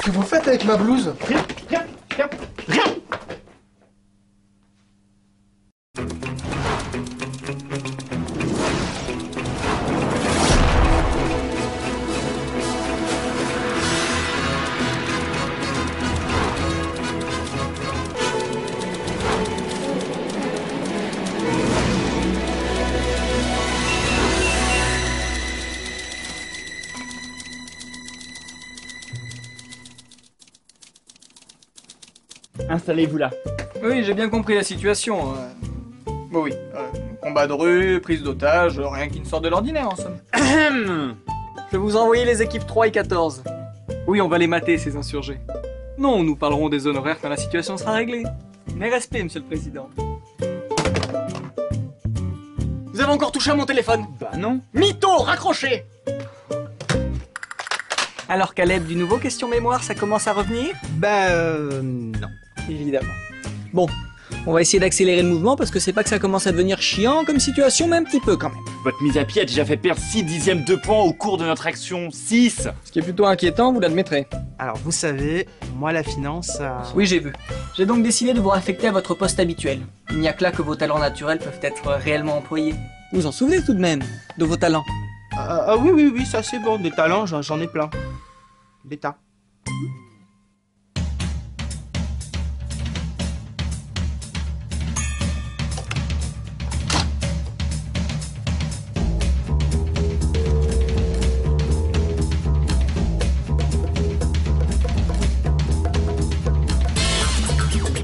que vous faites avec ma blouse? Rien. Installez-vous là. Oui, j'ai bien compris la situation. Oui, combat de rue, prise d'otage, rien qui ne sort de l'ordinaire en somme. Je vais vous envoyer les équipes 3 et 14. Oui, on va les mater, ces insurgés. Non, nous parlerons des honoraires quand la situation sera réglée. Mais respect, monsieur le président. Vous avez encore touché à mon téléphone? Bah non. Mytho, raccrochez! Alors Caleb, du nouveau question mémoire, ça commence à revenir? Non. Évidemment. Bon, on va essayer d'accélérer le mouvement parce que c'est pas que ça commence à devenir chiant comme situation, mais un petit peu quand même. Votre mise à pied a déjà fait perdre 6 dixièmes de points au cours de notre action. 6. Ce qui est plutôt inquiétant, vous l'admettrez. Alors, vous savez, moi, la finance, ça... Oui, j'ai vu. J'ai donc décidé de vous affecter à votre poste habituel. Il n'y a que là que vos talents naturels peuvent être réellement employés. Vous vous en souvenez tout de même, de vos talents? Oui, ça c'est bon, des talents, j'en ai plein. Des tas.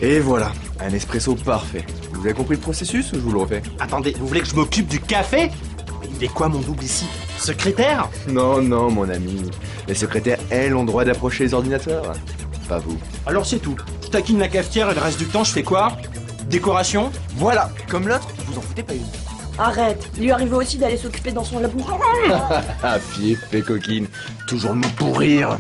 Et voilà, un espresso parfait. Vous avez compris le processus ou je vous le refais? Attendez, vous voulez que je m'occupe du café? Il est quoi mon double ici? Secrétaire? Non, mon ami. Les secrétaires, elles, ont le droit d'approcher les ordinateurs. Pas vous. Alors c'est tout. Je taquine la cafetière et le reste du temps, je fais quoi? Décoration? Voilà, comme l'autre, vous en foutez pas une. Arrête, lui arrivait aussi d'aller s'occuper dans son labo. Ah, fief, coquine. Toujours me pourrir.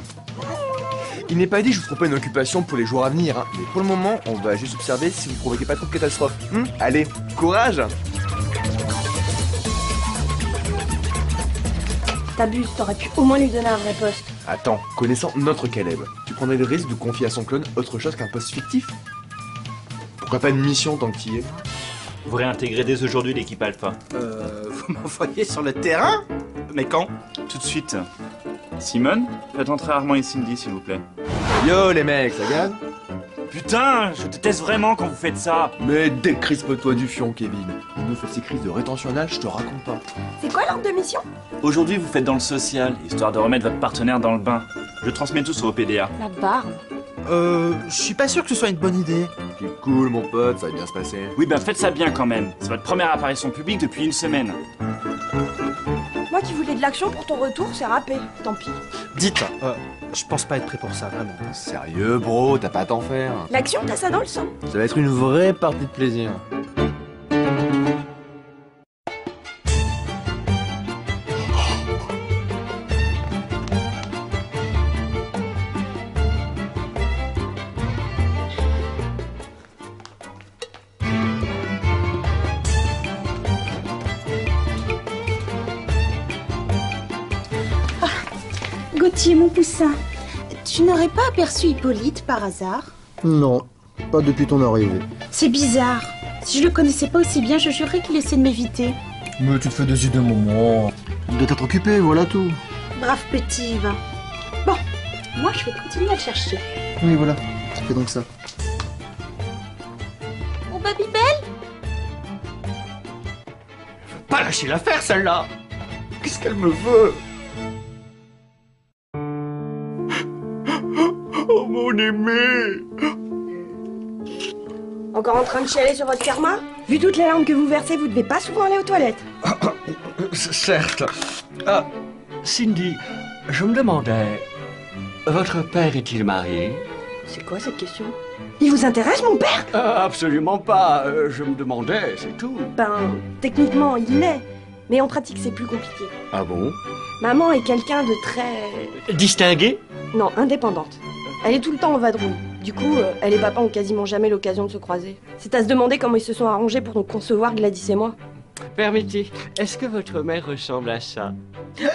Il n'est pas dit que je vous propose une occupation pour les jours à venir, hein. Mais pour le moment, on va juste observer si vous provoquez pas trop de catastrophes. Allez, courage! T'abuses, t'aurais pu au moins lui donner un vrai poste. Attends, connaissant notre Caleb, tu prendrais le risque de confier à son clone autre chose qu'un poste fictif? Pourquoi pas une mission tant que t'y es? Vous réintégrez dès aujourd'hui l'équipe Alpha. Vous m'envoyez sur le terrain? Mais quand? Tout de suite. Simone, faites entrer Armand et Cindy, s'il vous plaît. Yo les mecs, ça gagne? Putain, je déteste vraiment quand vous faites ça. Mais décrispe-toi du fion, Kevin. Il nous fait ces crises de rétention anale, je te raconte pas. C'est quoi l'ordre de mission? Aujourd'hui, vous faites dans le social, histoire de remettre votre partenaire dans le bain. Je transmets tout sur au PDA. La barbe. Je suis pas sûr que ce soit une bonne idée. C'est cool, mon pote, ça va bien se passer. Oui, ben faites ça bien quand même. C'est votre première apparition publique depuis une semaine. Moi qui voulais de l'action pour ton retour, c'est râpé. Tant pis. Dites, je pense pas être prêt pour ça, vraiment. Sérieux, bro, t'as pas à t'en faire. L'action, t'as ça dans le sang. Ça va être une vraie partie de plaisir. Gauthier, mon poussin, tu n'aurais pas aperçu Hippolyte par hasard? Non, pas depuis ton arrivée. C'est bizarre. Si je le connaissais pas aussi bien, je jurerais qu'il essaie de m'éviter. Mais tu te fais des idées, maman. Il doit être occupé, voilà tout. Brave petit, va. Bon, moi je vais continuer à le chercher. Oui, voilà, tu fais donc ça. Mon Babybel? Pas lâcher l'affaire, celle-là. Qu'est-ce qu'elle me veut? Oh mon aimé! Encore en train de chialer sur votre karma? Vu toutes les larmes que vous versez, vous devez pas souvent aller aux toilettes. Certes. Ah, Cindy, je me demandais, votre père est-il marié? C'est quoi cette question? Il vous intéresse, mon père? Absolument pas, je me demandais, c'est tout. Ben, techniquement, il l'est. Mais en pratique, c'est plus compliqué. Ah bon? Maman est quelqu'un de très... Distingué? Non, indépendante. Elle est tout le temps en vadrouille. Du coup, elle et papa ont quasiment jamais l'occasion de se croiser. C'est à se demander comment ils se sont arrangés pour nous concevoir, Gladys et moi. Permettez, est-ce que votre mère ressemble à ça? Vous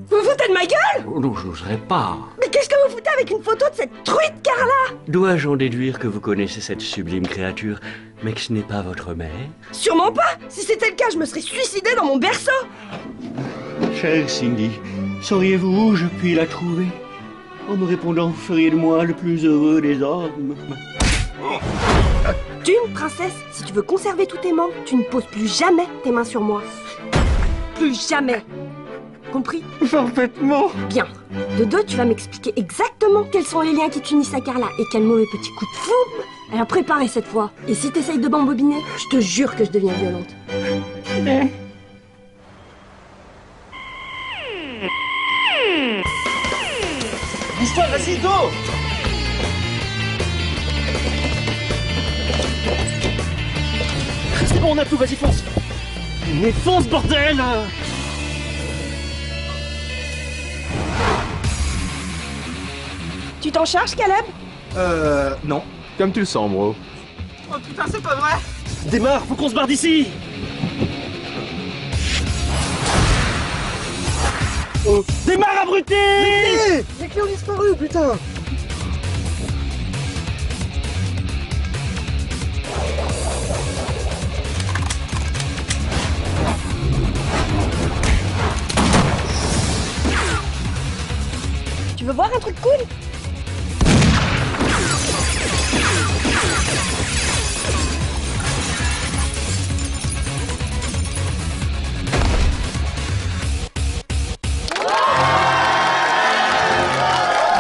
vous foutez de ma gueule? Oh non, j'oserais pas. Mais qu'est-ce que vous foutez avec une photo de cette truite Carla? Dois-je en déduire que vous connaissez cette sublime créature, mais que ce n'est pas votre mère? Sûrement pas. Si c'était le cas, je me serais suicidée dans mon berceau. Chère Cindy, sauriez-vous où je puis la trouver? En me répondant, vous feriez de moi le plus heureux des hommes. D'une princesse, si tu veux conserver tous tes membres, tu ne poses plus jamais tes mains sur moi. Plus jamais. Compris? Parfaitement. Bien. De deux, tu vas m'expliquer exactement quels sont les liens qui t'unissent à Carla et quel mauvais petit coup de foudre elle a préparé cette fois. Et si t'essayes de m'embobiner, je te jure que je deviens violente. Bouge-toi, vas-y, go! C'est bon, on a tout, vas-y, fonce! Mais fonce, bordel! Tu t'en charges, Caleb? Non. Comme tu le sens, bro. Oh putain, c'est pas vrai! Démarre, faut qu'on se barre d'ici! Oh. Démarre, abruti! Les clés ont disparu, putain. Tu veux voir un truc cool?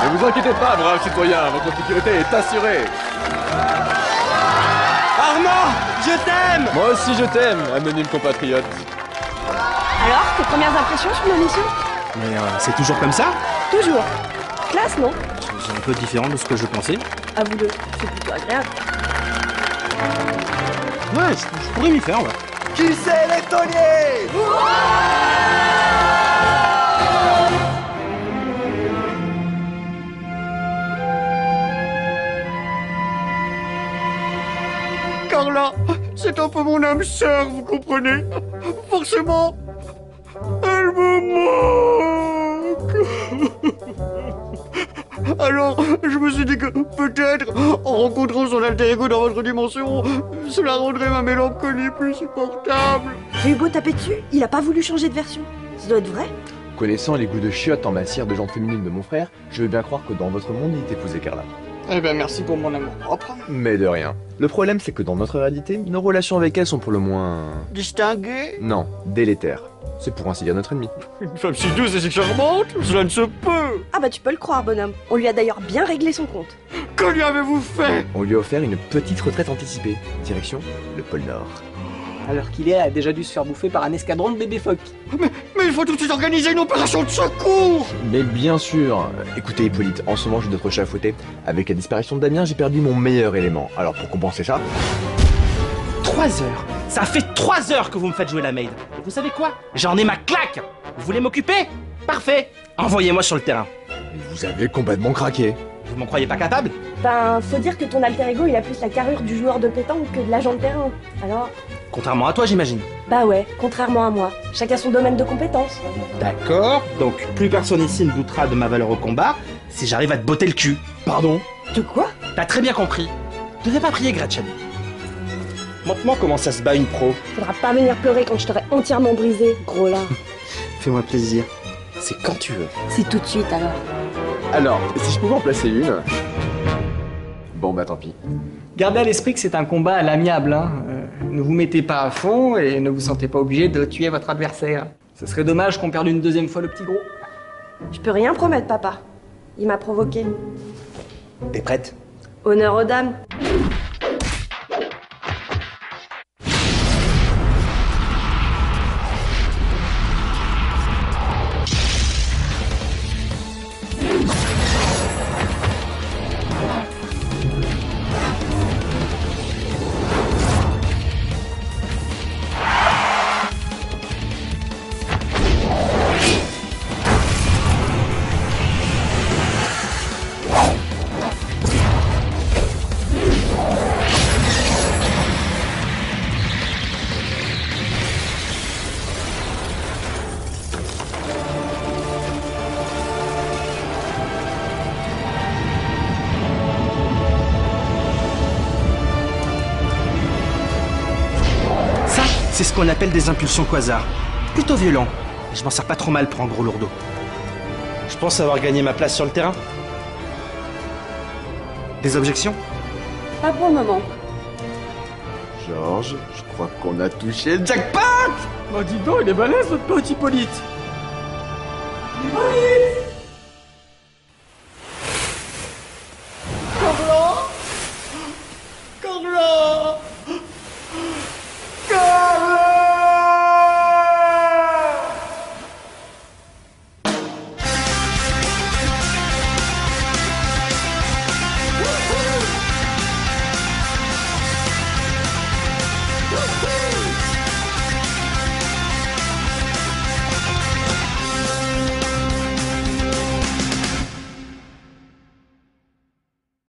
Ne vous inquiétez pas, brave citoyen, votre sécurité est assurée. Armand, je t'aime! Moi aussi je t'aime, anonyme compatriote. Alors, tes premières impressions sur ma mission? Mais c'est toujours comme ça? Toujours. Classe, non? C'est un peu différent de ce que je pensais. Avoue-le, c'est plutôt agréable. Ouais, je pourrais m'y faire, ouais. Qui c'est les tauliers? Carla, c'est un peu mon âme sœur, vous comprenez? Forcément, elle me manque. Alors, je me suis dit que peut-être, en rencontrant son alter ego dans votre dimension, cela rendrait ma mélancolie plus supportable. J'ai eu beau taper dessus, il a pas voulu changer de version. Ça doit être vrai. Connaissant les goûts de chiottes en matière de jambes féminines de mon frère, je veux bien croire que dans votre monde, il t'épousait Carla. Eh ben merci pour mon amour propre. Mais de rien. Le problème, c'est que dans notre réalité, nos relations avec elle sont pour le moins... Distingué? Non, délétères. C'est pour ainsi dire notre ennemi. Une femme si douce et si charmante, cela ne se peut. Ah bah tu peux le croire, bonhomme. On lui a d'ailleurs bien réglé son compte. Que lui avez-vous fait? On lui a offert une petite retraite anticipée. Direction le pôle Nord. Alors qu'il a déjà dû se faire bouffer par un escadron de bébés phoques. Mais il faut tout de suite organiser une opération de secours. Mais bien sûr. Écoutez, Hippolyte, en ce moment, je dois être chapeauté. Avec la disparition de Damien, j'ai perdu mon meilleur élément. Alors pour compenser ça... 3 heures. Ça fait 3 heures que vous me faites jouer la maid. Et vous savez quoi? J'en ai ma claque. Vous voulez m'occuper? Parfait. Envoyez-moi sur le terrain. Vous avez complètement craqué. Vous m'en croyez pas capable? Ben, faut dire que ton alter ego, il a plus la carrure du joueur de pétanque que de l'agent de terrain. Alors... Contrairement à toi, j'imagine. Bah ouais, contrairement à moi. Chacun son domaine de compétence. D'accord. Donc plus personne ici ne doutera de ma valeur au combat si j'arrive à te botter le cul. Pardon? De quoi? T'as très bien compris. Tu devais pas prier, Gretchen. Montre-moi comment ça se bat une pro. Faudra pas venir pleurer quand je t'aurai entièrement brisé, gros là. Fais-moi plaisir. C'est quand tu veux. C'est tout de suite alors. Alors, si je pouvais en placer une... Bon bah tant pis. Gardez à l'esprit que c'est un combat à l'amiable. Hein. Ne vous mettez pas à fond et ne vous sentez pas obligé de tuer votre adversaire. Ce serait dommage qu'on perde une deuxième fois le petit gros. Je peux rien promettre, papa. Il m'a provoqué. T'es prête? Honneur aux dames. C'est ce qu'on appelle des impulsions quasar. Plutôt violent. Et je m'en sers pas trop mal pour un gros lourdeau. Je pense avoir gagné ma place sur le terrain. Des objections? Pas pour le moment. Georges, je crois qu'on a touché le jackpot. Oh, dis donc, il est balèze, notre petit Hippolyte. Hippolyte!